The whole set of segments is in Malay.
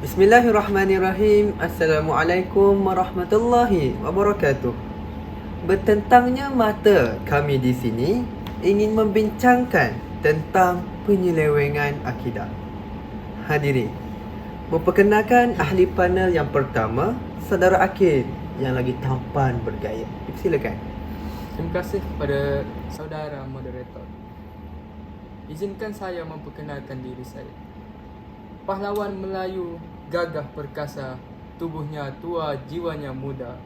Bismillahirrahmanirrahim. Assalamualaikum warahmatullahi wabarakatuh. Bertentangnya mata kami di sini ingin membincangkan tentang penyelewengan akidah. Hadirin, memperkenalkan ahli panel yang pertama, Saudara Akil yang lagi tampan bergaya. Silakan. Terima kasih kepada saudara moderator. Izinkan saya memperkenalkan diri saya. Pahlawan Melayu gagah perkasa, tubuhnya tua, jiwanya muda.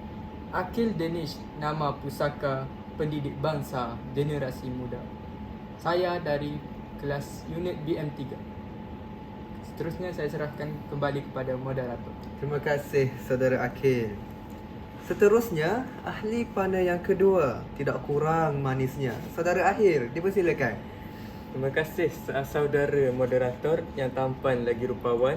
Akil Danish, nama pusaka, pendidik bangsa, generasi muda. Saya dari kelas unit BM3. Seterusnya saya serahkan kembali kepada moderator. Terima kasih Saudara Akil. Seterusnya, ahli panel yang kedua, tidak kurang manisnya, Saudara Akhir, dipersilakan. Terima kasih saudara moderator yang tampan lagi rupawan.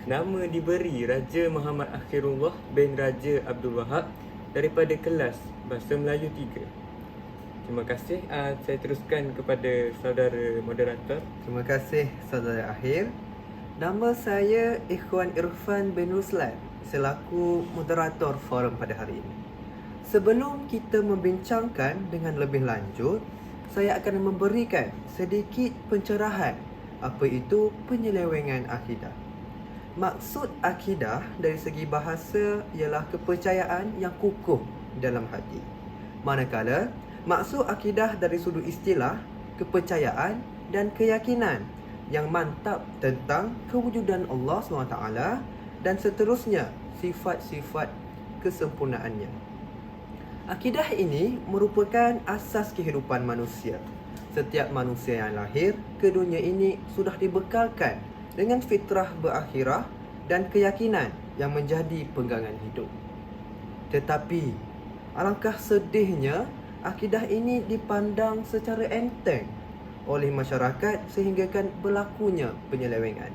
Nama diberi Raja Muhammad Akhirullah bin Raja Abdul Wahab daripada kelas Bahasa Melayu 3. Terima kasih. Saya teruskan kepada saudara moderator. Terima kasih Saudara Akhir. Nama saya Ikhwan Irfan bin Ruslan selaku moderator forum pada hari ini. Sebelum kita membincangkan dengan lebih lanjut, saya akan memberikan sedikit pencerahan apa itu penyelewengan akidah. Maksud akidah dari segi bahasa ialah kepercayaan yang kukuh dalam hati. Manakala maksud akidah dari sudut istilah, kepercayaan dan keyakinan yang mantap tentang kewujudan Allah SWT dan seterusnya sifat-sifat kesempurnaannya. Akidah ini merupakan asas kehidupan manusia. Setiap manusia yang lahir ke dunia ini sudah dibekalkan dengan fitrah berakhirah dan keyakinan yang menjadi pegangan hidup. Tetapi alangkah sedihnya akidah ini dipandang secara enteng oleh masyarakat sehinggakan berlakunya penyelewengan.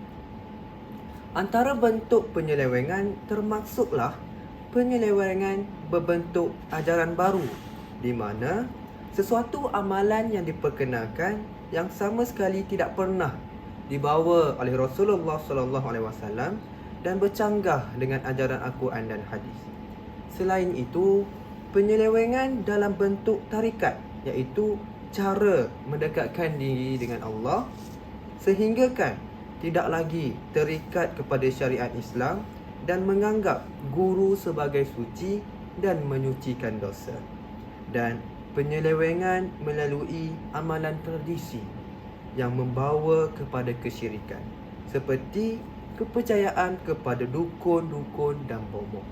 Antara bentuk penyelewengan termasuklah penyelewengan berbentuk ajaran baru, di mana sesuatu amalan yang diperkenalkan yang sama sekali tidak pernah dibawa oleh Rasulullah SAW dan bercanggah dengan ajaran Al-Quran dan hadis. Selain itu, penyelewengan dalam bentuk tarikat, iaitu cara mendekatkan diri dengan Allah sehinggakan tidak lagi terikat kepada syariat Islam dan menganggap guru sebagai suci dan menyucikan dosa. Dan penyelewengan melalui amalan tradisi yang membawa kepada kesyirikan, seperti kepercayaan kepada dukun-dukun dan bomoh.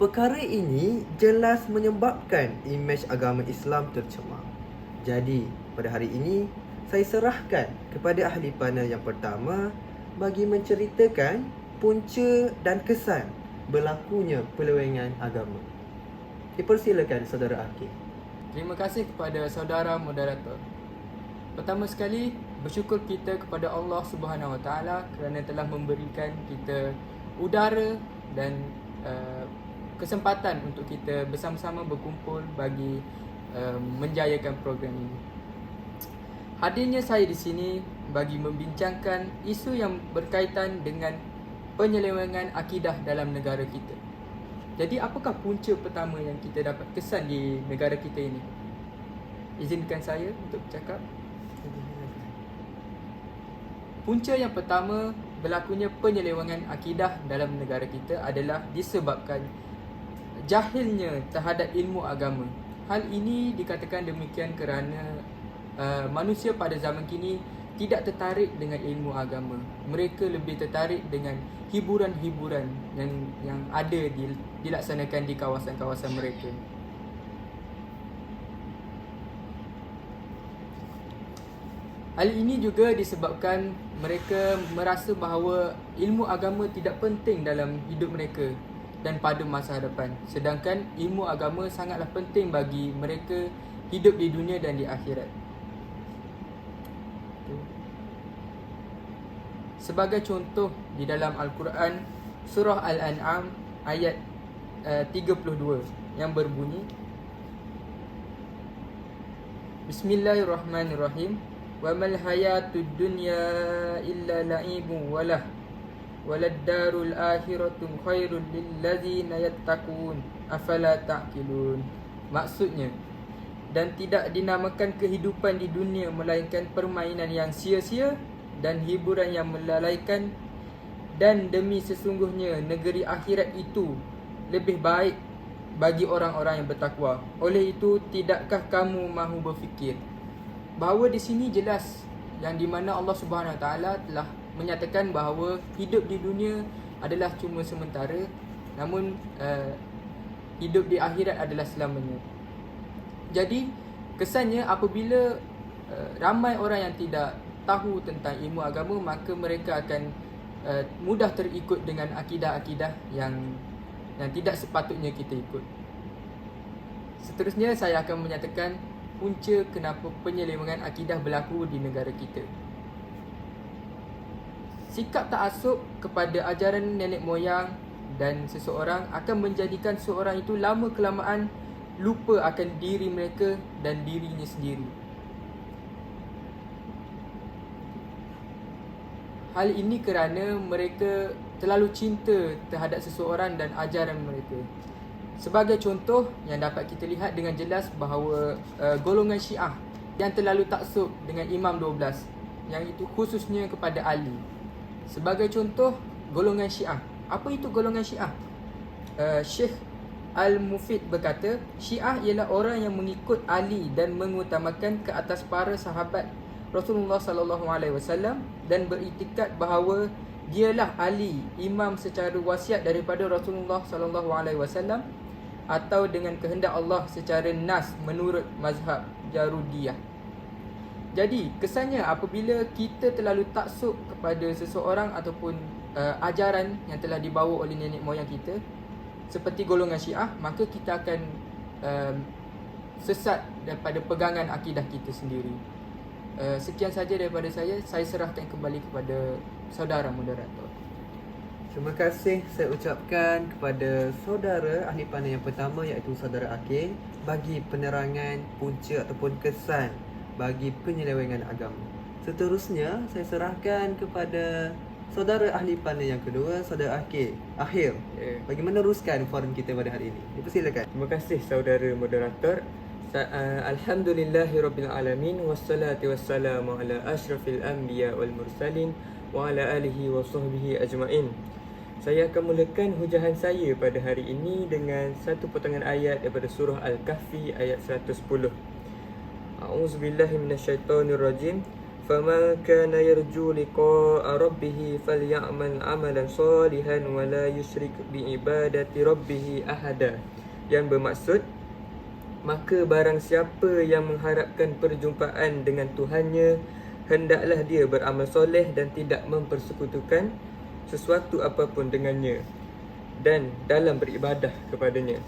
Perkara ini jelas menyebabkan imej agama Islam tercemar. Jadi, pada hari ini saya serahkan kepada ahli panel yang pertama bagi menceritakan punca dan kesan berlakunya penyelewengan agama. Dipersilakan Saudara Akil. Terima kasih kepada saudara moderator. Pertama sekali, bersyukur kita kepada Allah Subhanahu Wa Taala kerana telah memberikan kita udara dan kesempatan untuk kita bersama-sama berkumpul bagi menjayakan program ini. Hadirnya saya di sini bagi membincangkan isu yang berkaitan dengan penyelewengan akidah dalam negara kita. Jadi apakah punca pertama yang kita dapat kesan di negara kita ini? Izinkan saya untuk bercakap. Punca yang pertama berlakunya penyelewengan akidah dalam negara kita adalah disebabkan jahilnya terhadap ilmu agama. Hal ini dikatakan demikian kerana manusia pada zaman kini tidak tertarik dengan ilmu agama. Mereka lebih tertarik dengan hiburan-hiburan yang ada dilaksanakan di kawasan-kawasan mereka. Hal ini juga disebabkan mereka merasa bahawa ilmu agama tidak penting dalam hidup mereka dan pada masa hadapan. Sedangkan ilmu agama sangatlah penting bagi mereka hidup di dunia dan di akhirat. Sebagai contoh, di dalam Al-Quran, surah Al-An'am ayat 32 yang berbunyi, Bismillahirrahmanirrahim. Wa mal hayatud dunya illa la'ibun walah waladdarul akhiratu khairul lillazina yattaqun afala ta'qilun. Maksudnya, dan tidak dinamakan kehidupan di dunia melainkan permainan yang sia-sia dan hiburan yang melalaikan, dan demi sesungguhnya negeri akhirat itu lebih baik bagi orang-orang yang bertakwa. Oleh itu, tidakkah kamu mahu berfikir? Bahawa di sini jelas yang di mana Allah Subhanahu Wa Taala telah menyatakan bahawa hidup di dunia adalah cuma sementara, namun hidup di akhirat adalah selamanya. Jadi kesannya apabila ramai orang yang tidak tahu tentang ilmu agama, maka mereka akan mudah terikut dengan akidah-akidah yang tidak sepatutnya kita ikut. Seterusnya saya akan menyatakan punca kenapa penyelewengan akidah berlaku di negara kita. Sikap ta'assub kepada ajaran nenek moyang dan seseorang akan menjadikan seorang itu lama kelamaan lupa akan diri mereka dan dirinya sendiri. Hal ini kerana mereka terlalu cinta terhadap seseorang dan ajaran mereka. Sebagai contoh yang dapat kita lihat dengan jelas bahawa golongan Syiah yang terlalu taksub dengan Imam 12, yang itu khususnya kepada Ali. Sebagai contoh, golongan Syiah. Apa itu golongan Syiah? Syekh Al-Mufid berkata, Syiah ialah orang yang mengikut Ali dan mengutamakan ke atas para sahabat Rasulullah SAW dan beriktikad bahawa dialah Ali imam secara wasiat daripada Rasulullah SAW atau dengan kehendak Allah secara nas menurut mazhab Jarudiyah. Jadi kesannya apabila kita terlalu taksub kepada seseorang ataupun ajaran yang telah dibawa oleh nenek moyang kita seperti golongan Syiah, maka kita akan sesat daripada pegangan akidah kita sendiri. Sekian saja daripada saya serahkan kembali kepada saudara moderator. Terima kasih saya ucapkan kepada saudara ahli panel yang pertama, iaitu saudara Akil, bagi penerangan punca ataupun kesan bagi penyelewengan agama. Seterusnya saya serahkan kepada saudara ahli panel yang kedua, saudara Akil, bagi meneruskan forum kita pada hari ini. Dipersilakan. Terima kasih saudara moderator. Alhamdulillahirrabbilalamin. Wassalatu wassalamu ala ashrafil anbiya wal mursalin wa ala alihi wa sahbihi ajma'in. Saya akan mulakan hujahan saya pada hari ini dengan satu potongan ayat daripada surah Al-Kahfi ayat 110. A'udzubillahi minasyaitonirrajim. فَمَنْ كَانَ يَرْجُو لِقَاءَ رَبِّهِ فَلْيَعْمَلْ عَمَلًا صَالِحًا وَلَا يُشْرِكْ بِعِبَادَةِ رَبِّهِ أَحَدًا. Yang bermaksud, maka barang siapa yang mengharapkan perjumpaan dengan Tuhannya, hendaklah dia beramal soleh dan tidak mempersekutukan sesuatu apapun dengannya, dan dalam beribadah kepadanya.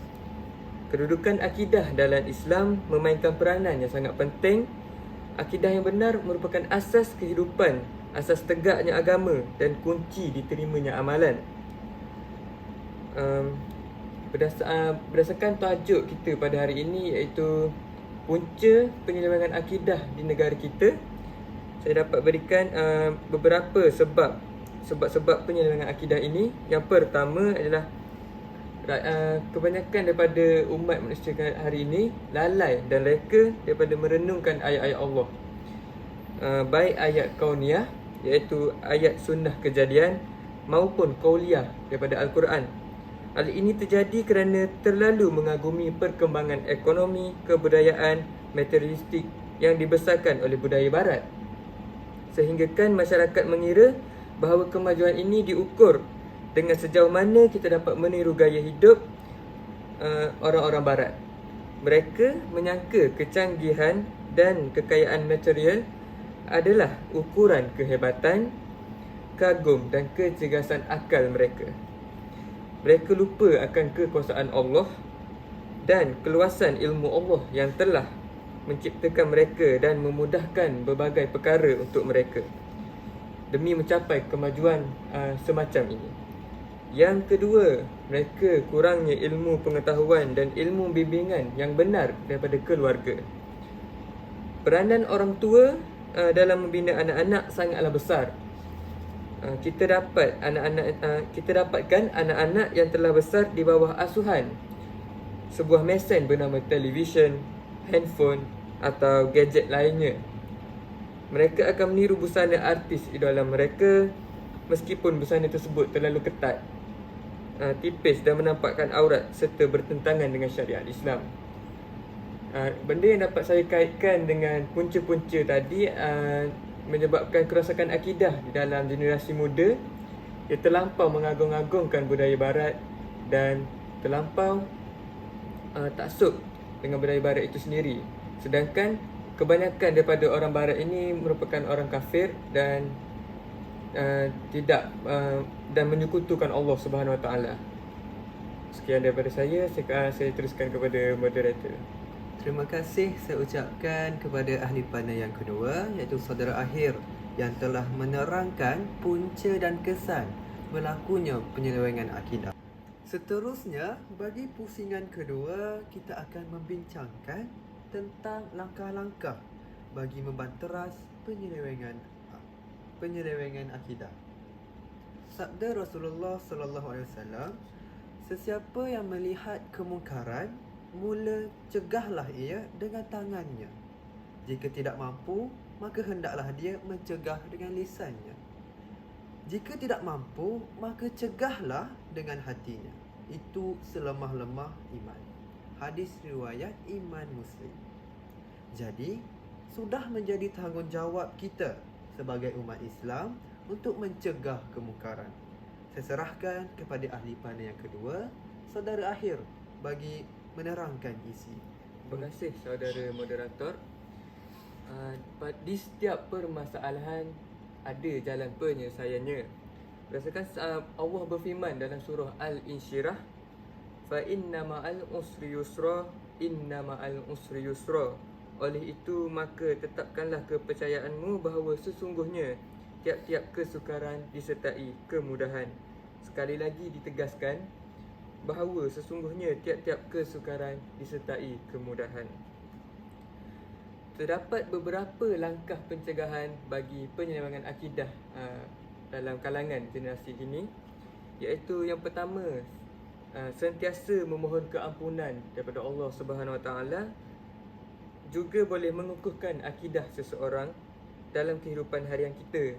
Kedudukan akidah dalam Islam memainkan peranan yang sangat penting. Akidah yang benar merupakan asas kehidupan, asas tegaknya agama dan kunci diterimanya amalan. Berdasarkan tajuk kita pada hari ini, iaitu punca penyelewengan akidah di negara kita, saya dapat berikan beberapa sebab penyelewengan akidah ini. Yang pertama adalah kebanyakan daripada umat manusia hari ini lalai dan reka daripada merenungkan ayat-ayat Allah, baik ayat kauniyah iaitu ayat sunnah kejadian maupun qauliyah daripada Al-Quran. Hal ini terjadi kerana terlalu mengagumi perkembangan ekonomi, kebudayaan, materialistik yang dibesarkan oleh budaya barat, sehinggakan masyarakat mengira bahawa kemajuan ini diukur dengan sejauh mana kita dapat meniru gaya hidup orang-orang barat. Mereka menyangka kecanggihan dan kekayaan material adalah ukuran kehebatan, kagum dan kecergasan akal mereka. Mereka lupa akan kekuasaan Allah dan keluasan ilmu Allah yang telah menciptakan mereka dan memudahkan berbagai perkara untuk mereka demi mencapai kemajuan semacam ini. Yang kedua, mereka kurangnya ilmu pengetahuan dan ilmu bimbingan yang benar daripada keluarga. Peranan orang tua dalam membina anak-anak sangatlah besar. kita dapatkan anak-anak yang telah besar di bawah asuhan sebuah mesin bernama televisyen, handphone atau gadget lainnya. Mereka akan meniru busana artis idola mereka meskipun busana tersebut terlalu ketat, tipis dan menampakkan aurat serta bertentangan dengan syariat Islam. Benda yang dapat saya kaitkan dengan punca-punca tadi menyebabkan kerosakan akidah di dalam generasi muda. Ia terlampau mengagung-agungkan budaya barat dan terlampau taksub dengan budaya barat itu sendiri. Sedangkan kebanyakan daripada orang barat ini merupakan orang kafir dan tidak dan menyekutukan Allah Subhanahu Wa Taala. Sekian daripada saya teruskan kepada moderator. Terima kasih saya ucapkan kepada ahli panel yang kedua, iaitu saudara Akhir, yang telah menerangkan punca dan kesan berlakunya penyelewengan akidah. Seterusnya, bagi pusingan kedua, kita akan membincangkan tentang langkah-langkah bagi membanteras penyelewengan akidah. Sabda Rasulullah sallallahu alaihi wasallam, sesiapa yang melihat kemungkaran, mula cegahlah ia dengan tangannya. Jika tidak mampu, maka hendaklah dia mencegah dengan lisannya. Jika tidak mampu, maka cegahlah dengan hatinya. Itu selemah-lemah iman. Hadis riwayat Imam Muslim. Jadi, sudah menjadi tanggungjawab kita sebagai umat Islam untuk mencegah kemungkaran. Saya serahkan kepada ahli panel yang kedua, saudara Akhir, bagi menerangkan isi. Terima kasih saudara moderator. Di setiap permasalahan ada jalan penyelesaiannya. Berdasarkan Allah berfirman dalam surah Al-Insyirah, fa inna ma'al usri yusra, inna ma'al usri yusra. Oleh itu maka tetapkanlah kepercayaanmu bahawa sesungguhnya tiap-tiap kesukaran disertai kemudahan. Sekali lagi ditegaskan bahawa sesungguhnya tiap-tiap kesukaran disertai kemudahan. Terdapat beberapa langkah pencegahan bagi penyelewengan akidah dalam kalangan generasi ini, iaitu yang pertama, sentiasa memohon keampunan daripada Allah Subhanahu Wa Taala juga boleh mengukuhkan akidah seseorang dalam kehidupan harian kita.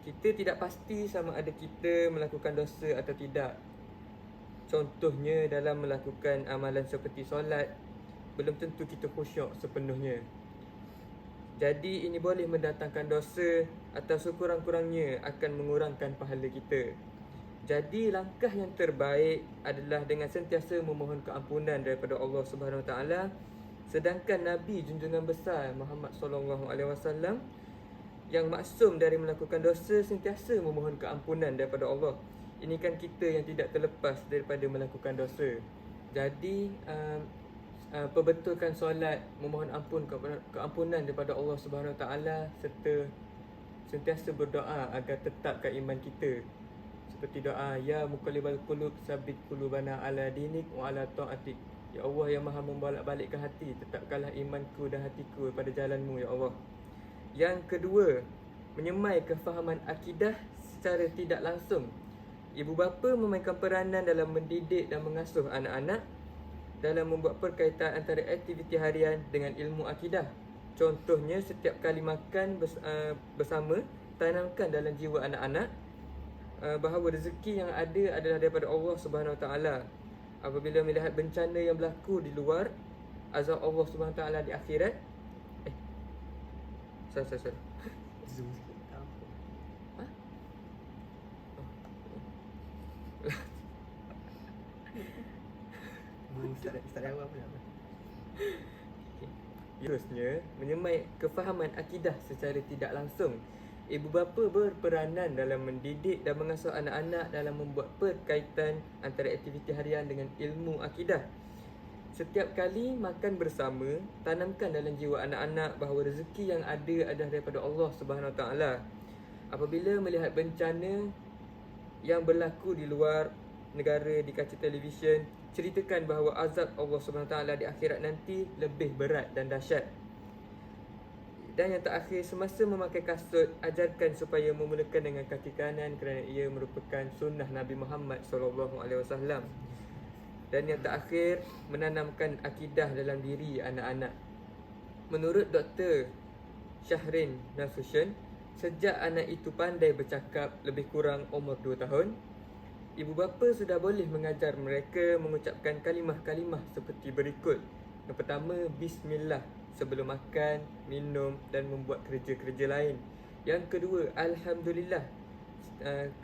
Kita tidak pasti sama ada kita melakukan dosa atau tidak. Contohnya dalam melakukan amalan seperti solat, belum tentu kita khusyuk sepenuhnya. Jadi ini boleh mendatangkan dosa atau sekurang-kurangnya akan mengurangkan pahala kita. Jadi langkah yang terbaik adalah dengan sentiasa memohon keampunan daripada Allah Subhanahu Wa Taala. Sedangkan Nabi junjungan besar Muhammad sallallahu alaihi wasallam yang maksum dari melakukan dosa sentiasa memohon keampunan daripada Allah. Ini kan kita yang tidak terlepas daripada melakukan dosa. Jadi perbetulkan solat, memohon keampunan daripada Allah Subhanahu Wa Taala serta sentiasa berdoa agar tetapkan iman kita. Seperti doa, ya muqallibal qulub sabbit qulubana ala dinik wa ala ta'atik. Ya Allah yang Maha membolak-balikkan hati, tetapkanlah imanku dan hatiku pada jalanmu ya Allah. Yang kedua, menyemai kefahaman akidah secara tidak langsung. Ibu bapa memainkan peranan dalam mendidik dan mengasuh anak-anak dalam membuat perkaitan antara aktiviti harian dengan ilmu akidah. Contohnya, setiap kali makan bersama, tanamkan dalam jiwa anak-anak bahawa rezeki yang ada adalah daripada Allah Subhanahu Wa Taala. Apabila melihat bencana yang berlaku di luar, azab Allah Subhanahu Wa Taala di akhirat. Sorry. Zoom sikit. Start awal pula. Terusnya, menyemai kefahaman akidah secara tidak langsung. Ibu bapa berperanan dalam mendidik dan mengasuh anak-anak dalam membuat perkaitan antara aktiviti harian dengan ilmu akidah. Setiap kali makan bersama, tanamkan dalam jiwa anak-anak bahawa rezeki yang ada adalah daripada Allah Subhanahu Wa Taala. Apabila melihat bencana yang berlaku di luar negara di kaca televisyen, ceritakan bahawa azab Allah Subhanahu Wa Taala di akhirat nanti lebih berat dan dahsyat. Dan yang terakhir, semasa memakai kasut, ajarkan supaya memulakan dengan kaki kanan kerana ia merupakan sunnah Nabi Muhammad SAW. Dan yang terakhir, menanamkan akidah dalam diri anak-anak. Menurut Dr. Shahrin Nasution, sejak anak itu pandai bercakap lebih kurang umur 2 tahun, ibu bapa sudah boleh mengajar mereka mengucapkan kalimah-kalimah seperti berikut. Yang pertama, Bismillah sebelum makan, minum dan membuat kerja-kerja lain. Yang kedua, Alhamdulillah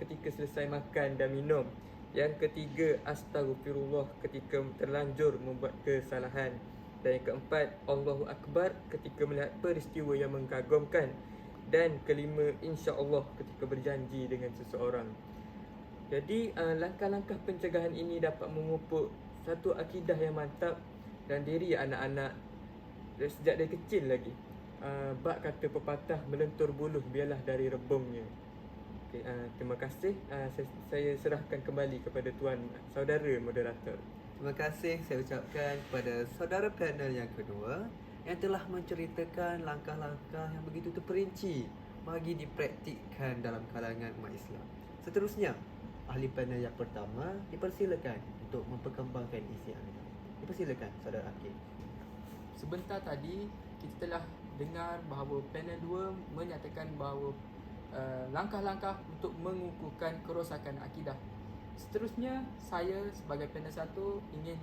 ketika selesai makan dan minum. Yang ketiga, Astaghfirullah ketika terlanjur membuat kesalahan. Dan yang keempat, Allahu Akbar ketika melihat peristiwa yang mengagumkan. Dan kelima, InsyaAllah ketika berjanji dengan seseorang. Jadi langkah-langkah pencegahan ini dapat memupuk satu akidah yang mantap dan diri anak-anak sejak dari kecil lagi. Bak kata pepatah, melentur buluh biarlah dari rebungnya. Okay, terima kasih. Saya serahkan kembali kepada tuan saudara moderator. Terima kasih saya ucapkan kepada saudara panel yang kedua yang telah menceritakan langkah-langkah yang begitu terperinci bagi dipraktikkan dalam kalangan umat Islam. Seterusnya, ahli panel yang pertama dipersilakan untuk memperkembangkan isi anda. Dipersilakan saudara Akil. Sebentar tadi kita telah dengar bahawa panel 2 menyatakan bahawa langkah-langkah untuk mengukuhkan kerosakan akidah. Seterusnya, saya sebagai panel 1 ingin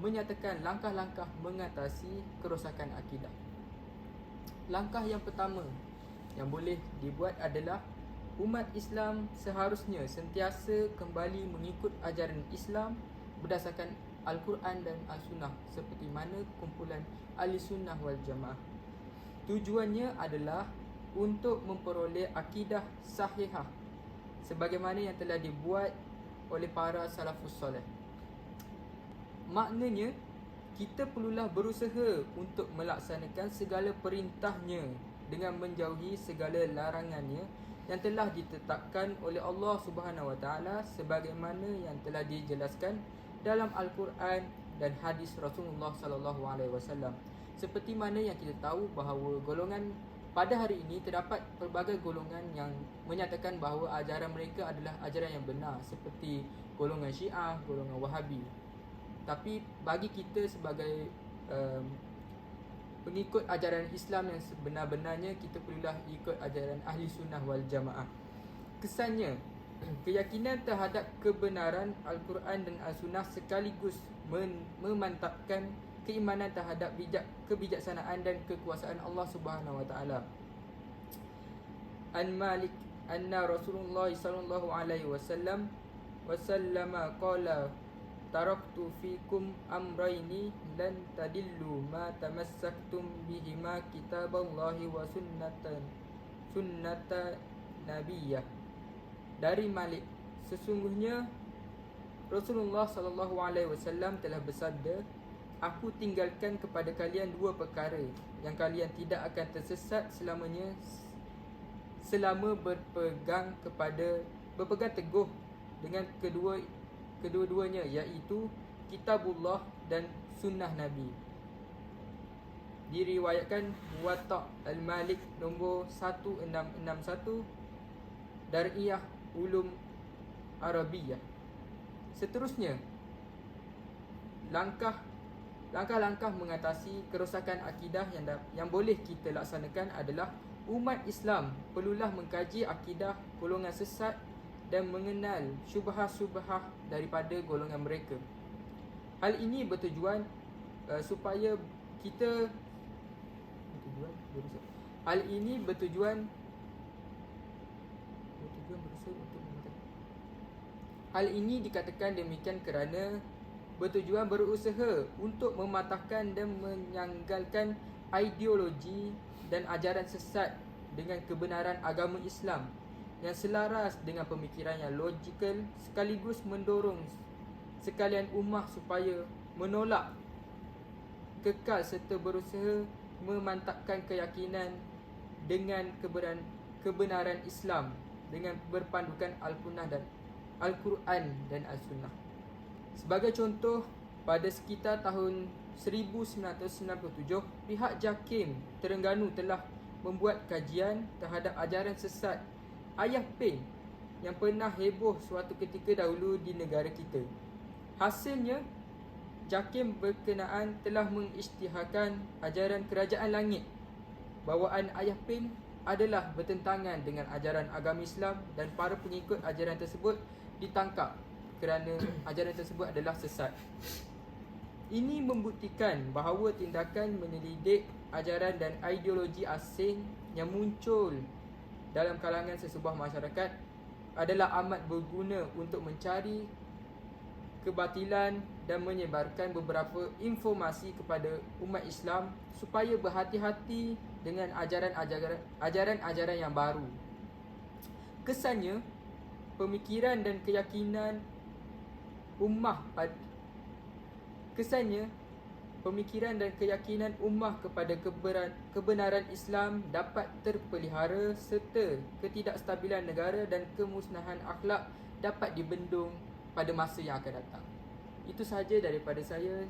menyatakan langkah-langkah mengatasi kerosakan akidah. Langkah yang pertama yang boleh dibuat adalah umat Islam seharusnya sentiasa kembali mengikut ajaran Islam berdasarkan Al-Quran dan Al-Sunnah seperti mana kumpulan Ahli Sunnah wal Jamaah. Tujuannya adalah untuk memperoleh akidah sahihah sebagaimana yang telah dibuat oleh para salafus soleh. Maknanya, kita perlulah berusaha untuk melaksanakan segala perintahnya dengan menjauhi segala larangannya yang telah ditetapkan oleh Allah Subhanahu Wa Taala sebagaimana yang telah dijelaskan dalam Al-Quran dan hadis Rasulullah sallallahu alaihi wasallam. Seperti mana yang kita tahu bahawa golongan pada hari ini terdapat pelbagai golongan yang menyatakan bahawa ajaran mereka adalah ajaran yang benar seperti golongan Syiah, golongan Wahabi. Tapi bagi kita sebagai pengikut ajaran Islam yang sebenar-benarnya, kita perlulah ikut ajaran Ahli Sunnah wal Jamaah. Kesannya, keyakinan terhadap kebenaran Al-Quran dan Al-Sunnah sekaligus memantapkan keimanan terhadap kebijaksanaan dan kekuasaan Allah Subhanahu Wa Taala. An Malik anna Rasulullah sallallahu alaihi wasallam qala taraktu fikum amrayni lan tadillu ma tamassaktum bihima kitaballahi wa sunnata nabiyyah. Dari Malik, sesungguhnya Rasulullah sallallahu alaihi wasallam telah bersabda, aku tinggalkan kepada kalian 2 perkara yang kalian tidak akan tersesat selamanya selama berpegang teguh dengan kedua-duanya, iaitu kitabullah dan sunnah Nabi. Diriwayatkan Muwatta' Al-Malik nombor 1661 Dar'iyah Ulum Arabiyah. Seterusnya, langkah-langkah mengatasi kerosakan akidah yang boleh kita laksanakan adalah umat Islam perlulah mengkaji akidah golongan sesat dan mengenal syubhah-syubhah daripada golongan mereka. Hal ini bertujuan supaya kita Hal ini dikatakan demikian kerana bertujuan berusaha untuk mematahkan dan menyanggalkan ideologi dan ajaran sesat dengan kebenaran agama Islam yang selaras dengan pemikiran yang logikal, sekaligus mendorong sekalian ummah supaya menolak kekal serta berusaha memantapkan keyakinan dengan kebenaran Islam dengan berpandukan Al-Quran dan Al-Sunnah. Sebagai contoh, pada sekitar tahun 1997, pihak JAKIM Terengganu telah membuat kajian terhadap ajaran sesat Ayah Peng yang pernah heboh suatu ketika dahulu di negara kita. Hasilnya, JAKIM berkenaan telah mengisytiharkan ajaran kerajaan langit bawaan Ayah Peng adalah bertentangan dengan ajaran agama Islam dan para pengikut ajaran tersebut ditangkap kerana ajaran tersebut adalah sesat. Ini membuktikan bahawa tindakan menyelidik ajaran dan ideologi asing yang muncul dalam kalangan sesebuah masyarakat adalah amat berguna untuk mencari kebatilan dan menyebarkan beberapa informasi kepada umat Islam supaya berhati-hati dengan ajaran-ajaran yang baru. Kesannya, pemikiran dan keyakinan ummah kepada kebenaran Islam dapat terpelihara serta ketidakstabilan negara dan kemusnahan akhlak dapat dibendung pada masa yang akan datang. Itu sahaja daripada saya.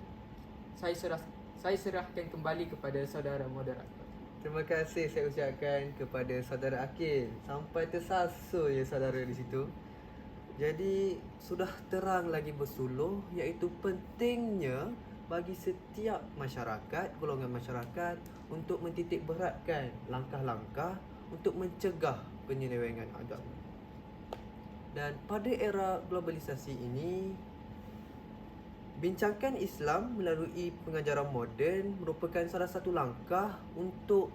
Saya serahkan kembali kepada saudara moderator. Terima kasih saya ucapkan kepada saudara Akil. Sampai tersasul ya saudara di situ. Jadi sudah terang lagi bersuluh, iaitu pentingnya bagi setiap masyarakat, golongan masyarakat untuk mentitik beratkan langkah-langkah untuk mencegah penyelewengan agama. Dan pada era globalisasi ini, bincangkan Islam melalui pengajaran moden merupakan salah satu langkah untuk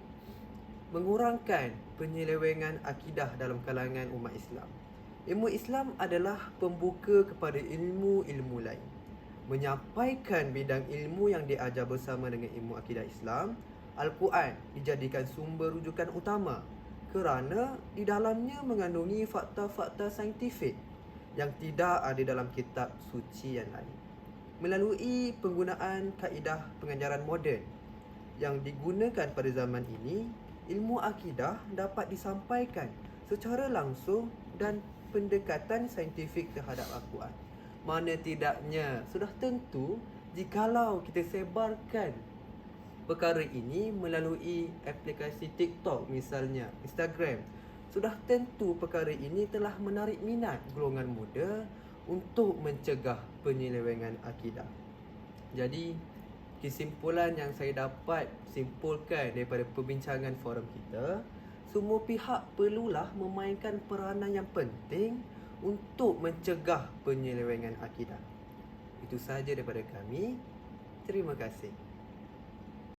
mengurangkan penyelewengan akidah dalam kalangan umat Islam. Ilmu Islam adalah pembuka kepada ilmu-ilmu lain. Menyampaikan bidang ilmu yang diajar bersama dengan ilmu akidah Islam, Al-Quran dijadikan sumber rujukan utama kerana di dalamnya mengandungi fakta-fakta saintifik yang tidak ada dalam kitab suci yang lain. Melalui penggunaan kaedah pengajaran moden yang digunakan pada zaman ini, ilmu akidah dapat disampaikan secara langsung dan pendekatan saintifik terhadap Al-Quran. Mana tidaknya sudah tentu jikalau kita sebarkan perkara ini melalui aplikasi TikTok misalnya, Instagram, sudah tentu perkara ini telah menarik minat golongan muda untuk mencegah penyelewengan akidah. Jadi, kesimpulan yang saya dapat simpulkan daripada perbincangan forum kita, semua pihak perlulah memainkan peranan yang penting untuk mencegah penyelewengan akidah. Itu sahaja daripada kami. Terima kasih.